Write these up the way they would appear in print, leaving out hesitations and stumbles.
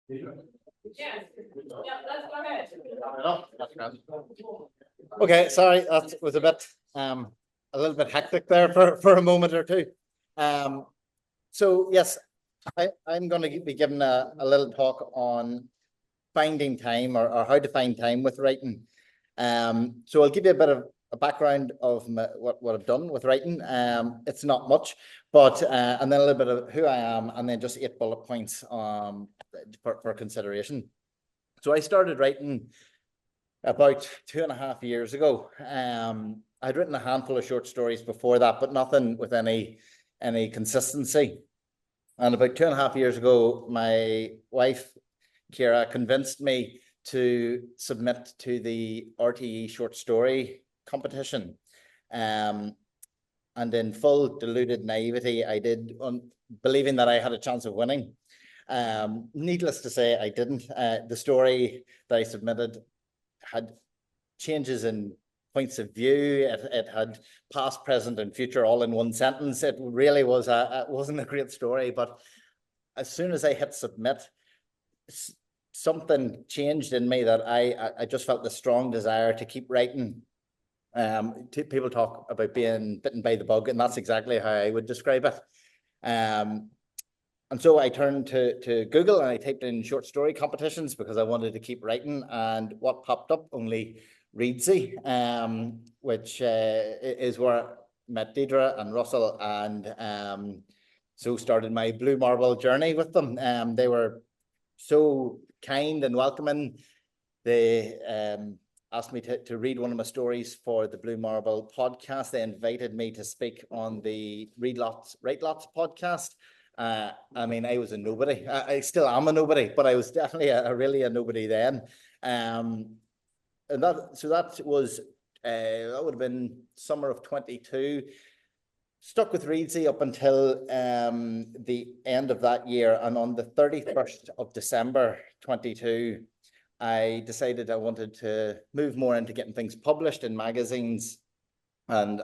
Yes. Yeah, let's go ahead. Okay, sorry, that was a little bit hectic there for a moment or two. So yes, I'm going to be giving a little talk on finding time or how to find time with writing. So I'll give you a bit of a background of what I've done with writing. It's not much, but and then a little bit of who I am, and then just 8 bullet points for consideration. So I started writing about 2.5 years ago. I'd written a handful of short stories before that, but nothing with any consistency. And about 2.5 years ago, my wife, Kira, convinced me to submit to the RTE short story competition. And in full deluded naivety, I did, believing that I had a chance of winning. Needless to say, I didn't. The story that I submitted had changes in points of view. It had past, present, and future all in one sentence. It really wasn't a great story. But as soon as I hit submit, something changed in me that I just felt the strong desire to keep writing. People talk about being bitten by the bug, and that's exactly how I would describe it. And so I turned to Google and I typed in short story competitions because I wanted to keep writing. And what popped up? Only Readsy, which is where I met Deidre and Russell, and so started my Blue Marble journey with them. They were so kind and welcoming. They asked me to read one of my stories for the Blue Marble podcast. They invited me to speak on the Read Lots, Write Lots podcast. I mean, I was a nobody. I still am a nobody, but I was definitely really a nobody then. And that was that would have been summer of 22. Stuck with Readsy up until the end of that year, and on the 31st of December 22, I decided I wanted to move more into getting things published in magazines and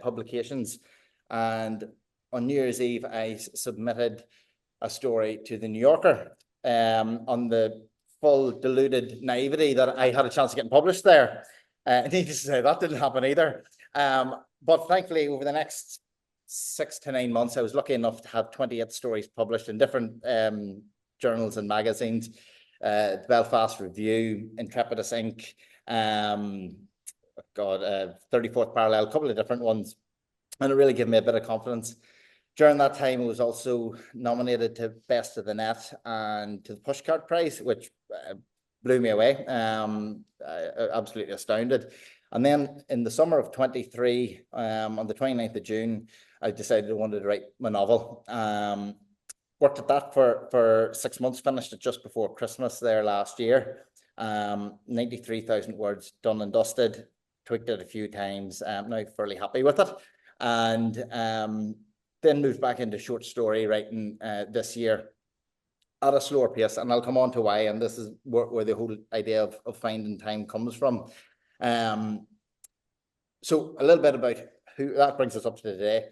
publications. And on New Year's Eve, I submitted a story to the New Yorker on the full deluded naivety that I had a chance of getting published there. Needless to say, that didn't happen either. But thankfully, over the next 6 to 9 months, I was lucky enough to have 28 stories published in different journals and magazines. Belfast Review, Intrepidus Inc., 34th Parallel, a couple of different ones. And it really gave me a bit of confidence. During that time, I was also nominated to Best of the Net and to the Pushcart Prize, which blew me away. Absolutely astounded. And then in the summer of 23, on the 29th of June, I decided I wanted to write my novel. Worked at that for 6 months, finished it just before Christmas there last year. 93,000 words done and dusted, tweaked it a few times. Now fairly happy with it. And then moved back into short story writing this year at a slower pace. And I'll come on to why, and this is where the whole idea of finding time comes from. So a little bit about who that brings us up to today.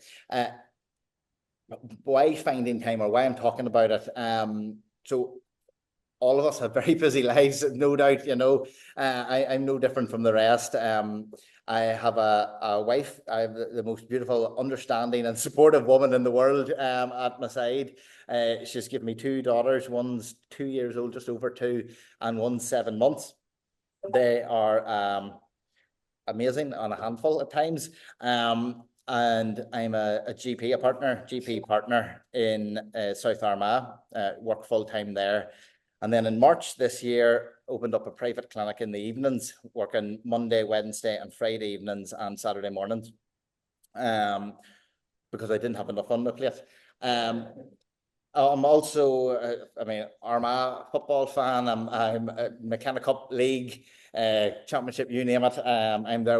Why finding time, or why I'm talking about it. So all of us have very busy lives, no doubt, you know. I'm no different from the rest. I have a wife. I have the most beautiful, understanding and supportive woman in the world at my side. She's given me 2 daughters. One's 2 years old, just over 2, and one's 7 months. They are amazing on a handful at times. And I'm a GP partner in South Armagh, work full-time there. And then in March this year, opened up a private clinic in the evenings, working Monday, Wednesday, and Friday evenings and Saturday mornings, because I didn't have enough on the plate. I'm also, Armagh football fan. I'm a McKenna Cup League, Championship, you name it.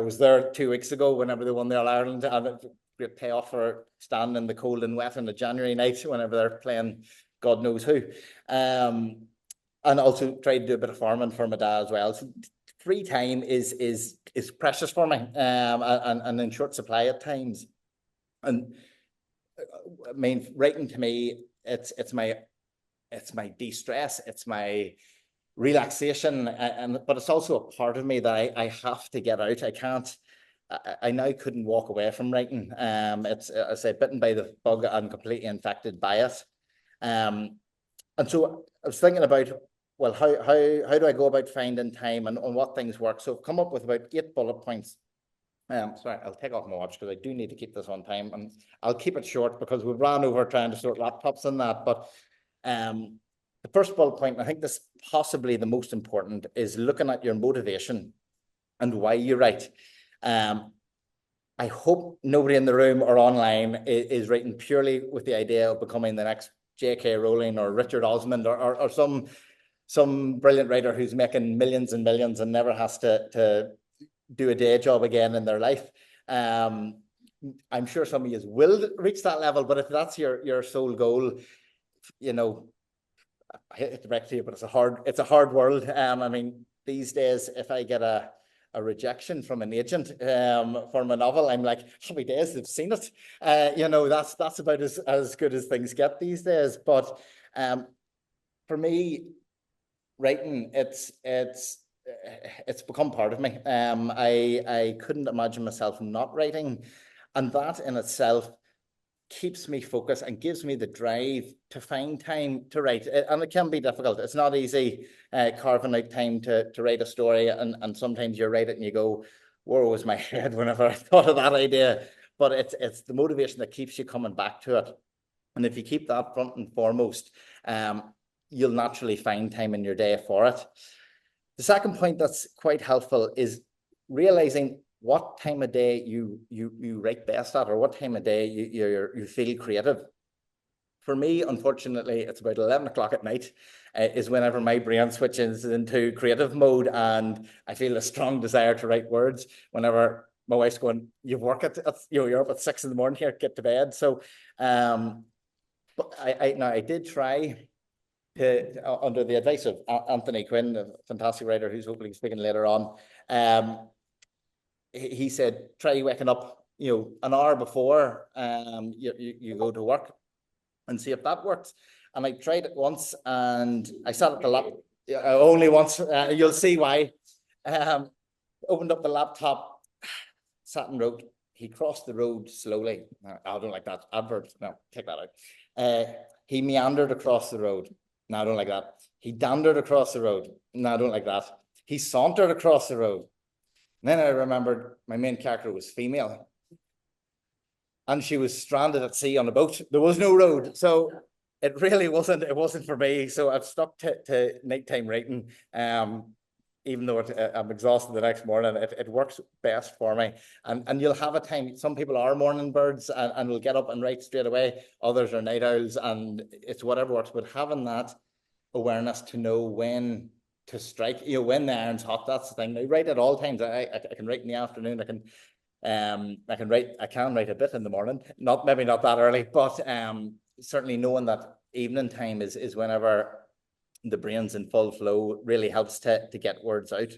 Was there 2 weeks ago whenever they won the All-Ireland, and a great payoff for standing in the cold and wet on a January night whenever they're playing God knows who. And also tried to do a bit of farming for my dad as well. So free time is precious for me, and in short supply at times. And I mean, writing to me, it's my it's my de-stress, it's my relaxation, but it's also a part of me that I have to get out. I can't. I now couldn't walk away from writing. It's, I say, bitten by the bug and completely infected by it. And so I was thinking about, well, how do I go about finding time and on what things work? So I've come up with about 8 bullet points. Sorry, I'll take off my watch because I do need to keep this on time, and I'll keep it short because we've ran over trying to sort laptops and that. But the first bullet point, and I think this possibly the most important, is looking at your motivation and why you write. I hope nobody in the room or online is writing purely with the idea of becoming the next J.K. Rowling or Richard Osmond or some brilliant writer who's making millions and millions and never has to do a day job again in their life. I'm sure some of you will reach that level, but if that's your sole goal, you know, I hate it directly, but it's a hard world. I mean, these days, if I get a rejection from an agent for my novel, I'm like, happy days, they've seen it. You know, that's about as good as things get these days. But for me, writing, it's become part of me. I couldn't imagine myself not writing, and that in itself keeps me focused and gives me the drive to find time to write. And it can be difficult. It's not easy carving out time to write a story, and sometimes you write it and you go, where was my head whenever I thought of that idea? But it's the motivation that keeps you coming back to it. And if you keep that front and foremost, you'll naturally find time in your day for it. The second point that's quite helpful is realizing what time of day you write best at, or what time of day you feel creative. For me, unfortunately, it's about 11 o'clock at night is whenever my brain switches into creative mode, and I feel a strong desire to write words. Whenever my wife's going, "You work at you're up at 6 in the morning here, get to bed." So, but I did try to, under the advice of Anthony Quinn, a fantastic writer who's hopefully speaking later on. He said, try waking up, an hour before you go to work and see if that works. And I tried it once, and I sat at the laptop, only once, you'll see why. Opened up the laptop, sat and wrote. He crossed the road slowly. No, I don't like that. Adverb, no, take that out. He meandered across the road. No, I don't like that. He dandered across the road. No, I don't like that. He sauntered across the road. And then I remembered my main character was female, and she was stranded at sea on a boat. There was no road. So it really wasn't for me. So I've stuck to nighttime writing. Even though I'm exhausted the next morning, it works best for me. And you'll have a time. Some people are morning birds and will get up and write straight away. Others are night owls, and it's whatever works. But having that awareness to know when to strike, when the iron's hot, that's the thing. I write at all times. I can write in the afternoon. I can write a bit in the morning. Maybe not that early, but certainly knowing that evening time is whenever the brain's in full flow really helps to get words out.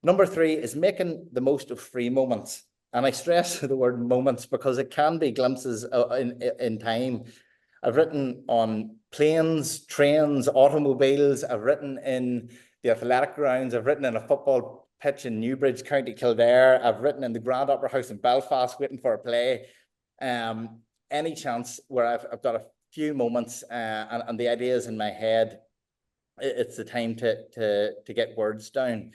Number 3 is making the most of free moments. And I stress the word moments because it can be glimpses in time. I've written on planes, trains, automobiles. I've written in the athletic grounds. I've written in a football pitch in Newbridge, County Kildare. I've written in the Grand Opera House in Belfast, waiting for a play. Any chance where I've got a few moments and the ideas in my head, it's the time to get words down.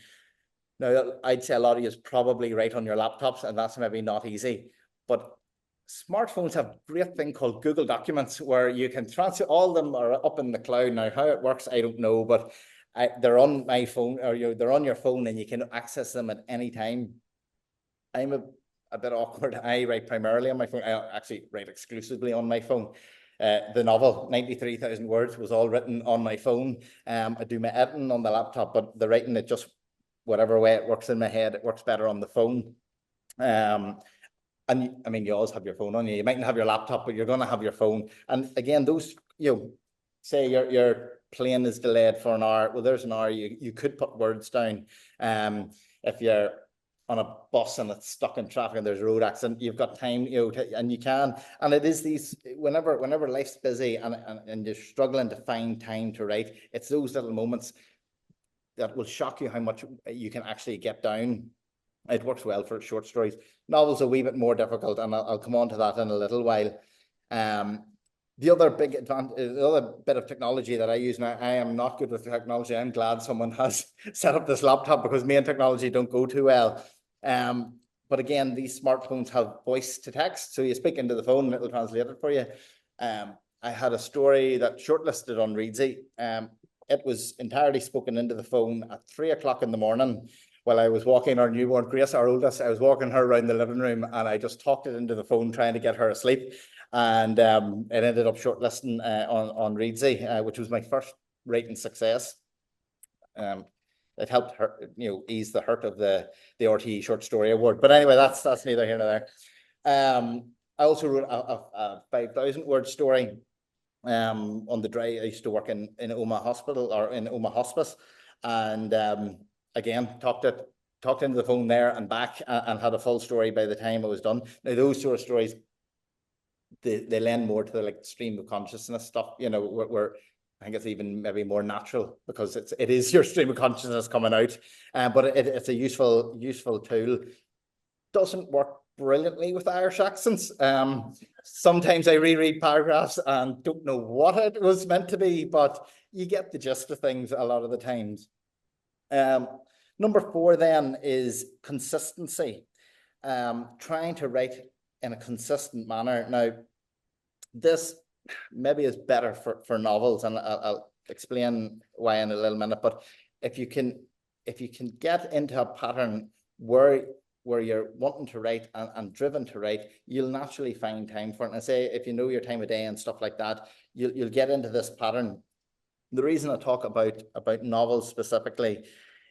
Now, I'd say a lot of you probably write on your laptops, and that's maybe not easy, but smartphones have a great thing called Google Documents where you can transfer. All of them are up in the cloud. Now, how it works, I don't know, but they're on my phone, or they're on your phone, and you can access them at any time. I'm a bit awkward. I write primarily on my phone. I actually write exclusively on my phone. The novel, 93,000 words, was all written on my phone. I do my editing on the laptop, but the writing, it just, whatever way it works in my head, it works better on the phone. And I mean, you always have your phone on you. You mightn't have your laptop, but you're going to have your phone. And again, those, say your plane is delayed for an hour. Well, there's an hour you could put words down. If you're on a bus and it's stuck in traffic and there's a road accident, you've got time, and you can. And it is these, whenever life's busy and you're struggling to find time to write, it's those little moments that will shock you how much you can actually get down. It works well for short stories. Novels are a wee bit more difficult, and I'll come on to that in a little while. The other big advantage, the other bit of technology that I use now, I am not good with technology. I'm glad someone has set up this laptop, because me and technology don't go too well. But again, these smartphones have voice to text. So you speak into the phone and it'll translate it for you. I had a story that shortlisted on Readsy. It was entirely spoken into the phone at 3 o'clock in the morning while I was walking our newborn Grace, our oldest. I was walking her around the living room and I just talked it into the phone trying to get her asleep. And it ended up shortlisting on Readsy, which was my first writing success. It helped her, ease the hurt of the RTE Short Story Award. But anyway, that's neither here nor there. I also wrote a 5,000 word story on the drive. I used to work in Oma Hospital, or in Oma Hospice, and again talked into the phone there and back, and had a full story by the time it was done. Now those sort of stories, they lend more to the like stream of consciousness stuff, where I think it's even maybe more natural, because it is your stream of consciousness coming out. But it's a useful tool. Doesn't work brilliantly with Irish accents. Sometimes I reread paragraphs and don't know what it was meant to be, but you get the gist of things a lot of the times. Number 4 then is consistency. Trying to write in a consistent manner. Now, this maybe is better for novels, and I'll explain why in a little minute. But if you can get into a pattern where you're wanting to write and driven to write, you'll naturally find time for it. And I say, if you know your time of day and stuff like that, you'll get into this pattern. The reason I talk about novels specifically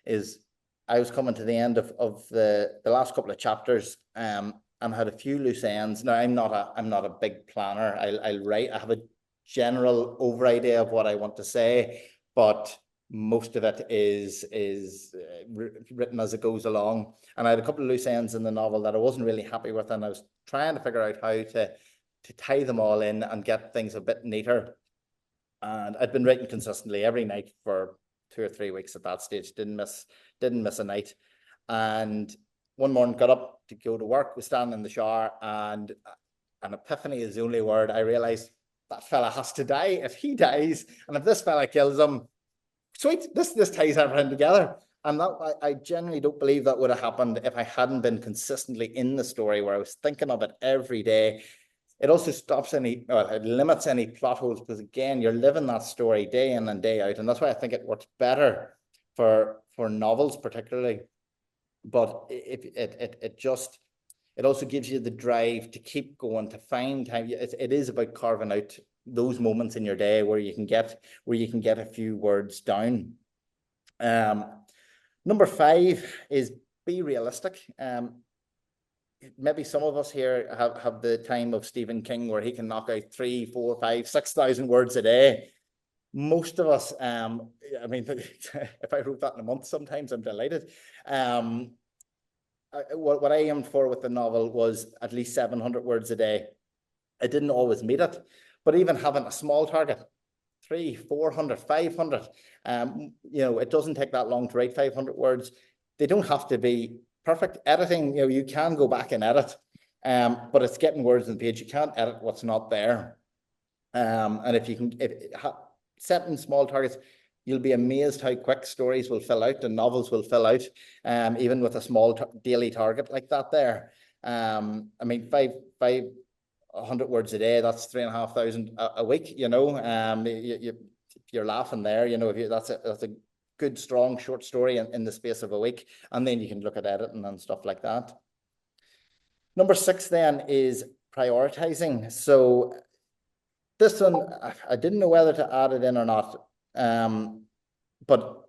is I was coming to the end of the last couple of chapters, and had a few loose ends. Now, I'm not a big planner. I'll write. I have a general over idea of what I want to say, but most of it is written as it goes along. And I had a couple of loose ends in the novel that I wasn't really happy with, and I was trying to figure out how to tie them all in and get things a bit neater. And I'd been writing consistently every night for 2 or 3 weeks at that stage. Didn't miss a night. And one morning, got up to go to work, was standing in the shower, and an epiphany is the only word. I realized that fella has to die. If he dies, and if this fella kills him, sweet, this ties everything together. And that, I genuinely don't believe that would have happened if I hadn't been consistently in the story, where I was thinking of it every day. It also it limits any plot holes, because again, you're living that story day in and day out. And that's why I think it works better for novels particularly. But it also gives you the drive to keep going, to find time. It is about carving out those moments in your day where you can get a few words down. Number 5 is be realistic. Maybe some of us here have the time of Stephen King, where he can knock out 3, 4, 5, 6,000 words a day. Most of us, I mean, if I wrote that in a month, sometimes I'm delighted. What I aimed for with the novel was at least 700 words a day. I didn't always meet it, but even having a small target, 300, 400, 500, it doesn't take that long to write 500 words. They don't have to be perfect. Editing, you can go back and edit, but it's getting words on the page. You can't edit what's not there. And if you can, setting small targets, you'll be amazed how quick stories will fill out and novels will fill out, even with a small daily target like that there. I mean, 500 words a day, that's 3,500 a week, you're laughing there, that's a good, strong, short story in the space of a week. And then you can look at editing and stuff like that. Number 6 then is prioritizing. So this one, I didn't know whether to add it in or not. But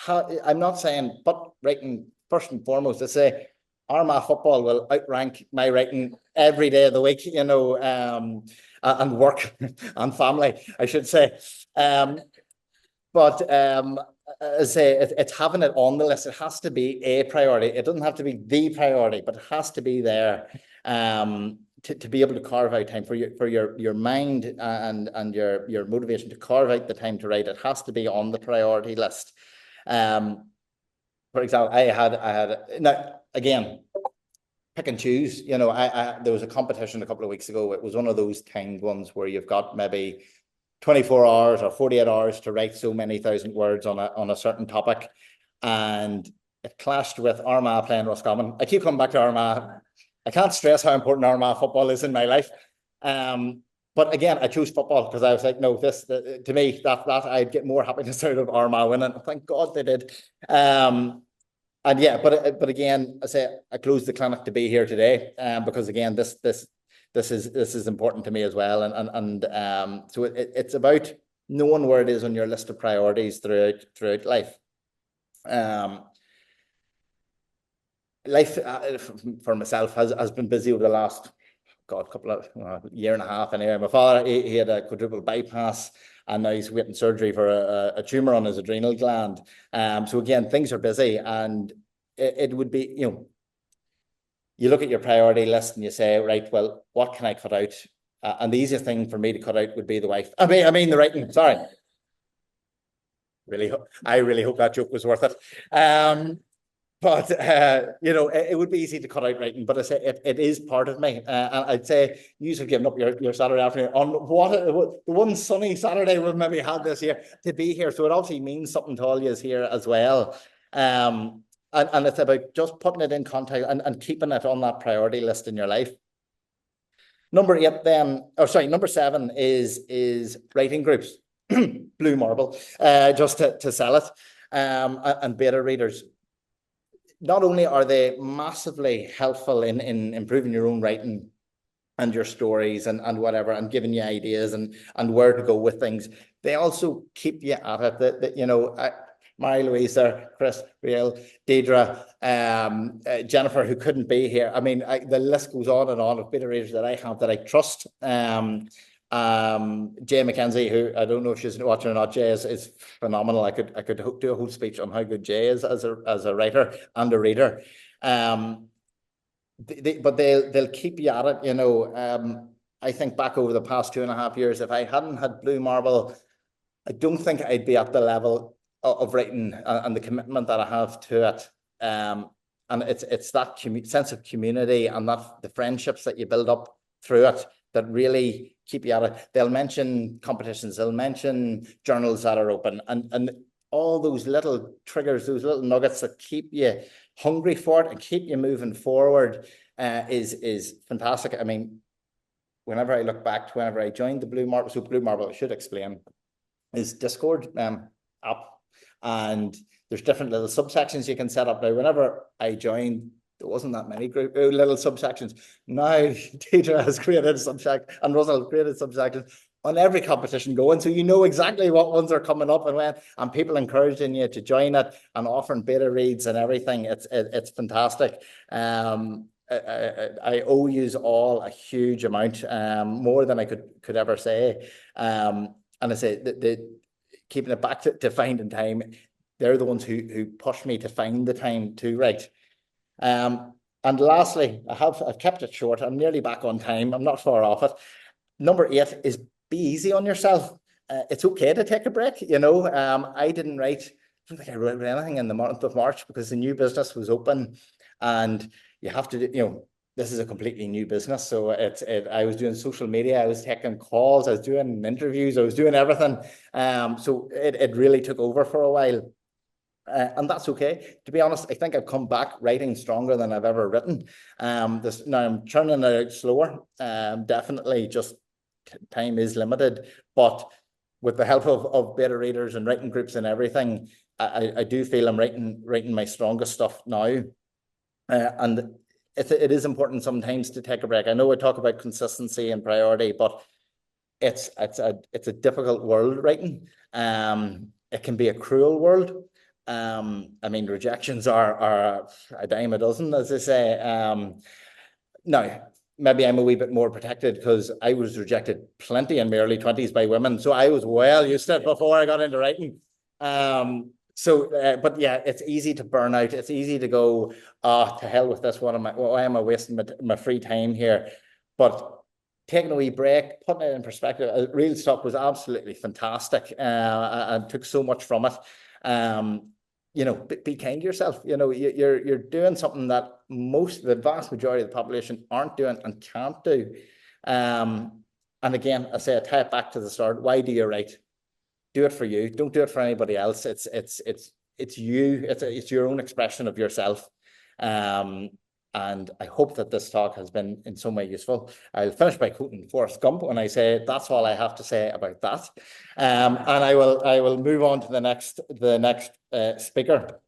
I'm not saying, but writing first and foremost, to say Armagh football will outrank my writing every day of the week, and work and family, I should say. But I say it's having it on the list. It has to be a priority. It doesn't have to be the priority, but it has to be there. To be able to carve out time for your mind and your motivation to carve out the time to write. It has to be on the priority list. For example, I had now again, pick and choose. You know, there was a competition a couple of weeks ago. It was one of those timed ones where you've got maybe 24 hours or 48 hours to write so many thousand words on a certain topic. And it clashed with Armagh playing Roscommon. I keep coming back to Armagh. I can't stress how important Armagh football is in my life. But again, I chose football because I was like, no, to me, that I'd get more happiness out of Armagh winning. Thank God they did. And yeah, but again, I say I closed the clinic to be here today, because again, this is important to me as well, and so it's about knowing where it is on your list of priorities throughout life. Life for myself has been busy over the last couple of year and a half. Anyway, my father he had a quadruple bypass, and now he's waiting surgery for a tumor on his adrenal gland. So again, things are busy, and it would be, you know, you look at your priority list and you say, right, well, what can I cut out? And the easiest thing for me to cut out would be the wife. I mean the writing. Sorry. I really hope that joke was worth it. But you know, it would be easy to cut out writing, but I say it is part of me. And I'd say you have given up your Saturday afternoon on what the one sunny Saturday we've maybe had this year to be here. So it obviously means something to all you here as well. And it's about just putting it in context and keeping it on that priority list in your life. Number 7 is writing groups, Blue Marble, just to sell it, and beta readers. Not only are they massively helpful in improving your own writing and your stories and whatever, and giving you ideas and where to go with things, they also keep you at it. That you know, Mary Louise there, Chris, Real, Deidre, Jennifer, who couldn't be here. I mean, the list goes on and on of beta readers that I have that I trust. Jay McKenzie, who I don't know if she's watching or not. Jay is phenomenal. I could do a whole speech on how good Jay is as a writer and a reader. But they'll keep you at it. You know, I think back over the past 2.5 years, if I hadn't had Blue Marble, I don't think I'd be at the level of writing and the commitment that I have to it. And it's that sense of community and that the friendships that you build up through it that really keep you at it. They'll mention competitions, they'll mention journals that are open, and all those little triggers, those little nuggets that keep you hungry for it and keep you moving forward is fantastic. I mean, whenever I look back to whenever I joined the Blue Marble, so Blue Marble, I should explain, is Discord app, and there's different little subsections you can set up. Now, whenever I joined, there wasn't that many little subsections. Now, Deidre has created a subsection, and Russell created subsections on every competition going, so you know exactly what ones are coming up and when, and people encouraging you to join it and offering beta reads and everything. It's fantastic. I owe you all a huge amount, more than I could ever say. And I say the keeping it back to finding time, they're the ones who push me to find the time to write. And lastly, I've kept it short. I'm nearly back on time. I'm not far off it. Number 8 is be easy on yourself. It's okay to take a break. You know, I didn't write. I don't think I wrote anything in the month of March because the new business was open, and you have to, you know, this is a completely new business. So I was doing social media, I was taking calls, I was doing interviews, I was doing everything. So it really took over for a while. And that's okay. To be honest, I think I've come back writing stronger than I've ever written. Now I'm churning it out slower. Definitely, just time is limited. But with the help of beta readers and writing groups and everything, I do feel I'm writing my strongest stuff now. And it is important sometimes to take a break. I know I talk about consistency and priority, but it's a difficult world writing. It can be a cruel world. I mean, rejections are a dime a dozen, as they say. Now, maybe I'm a wee bit more protected because I was rejected plenty in my early 20s by women. So I was well used to it before I got into writing. So, but yeah, it's easy to burn out. It's easy to go, to hell with this. Why am I wasting my free time here? But taking a wee break, putting it in perspective, Real Stuff was absolutely fantastic. And took so much from it. You know, be kind to yourself. You know, you're doing something that the vast majority of the population aren't doing and can't do. And again, I say, I tie it back to the start. Why do you write? Do it for you. Don't do it for anybody else. It's you. It's your own expression of yourself. And I hope that this talk has been in some way useful. I'll finish by quoting Forrest Gump when I say that's all I have to say about that. And I will move on to the next speaker.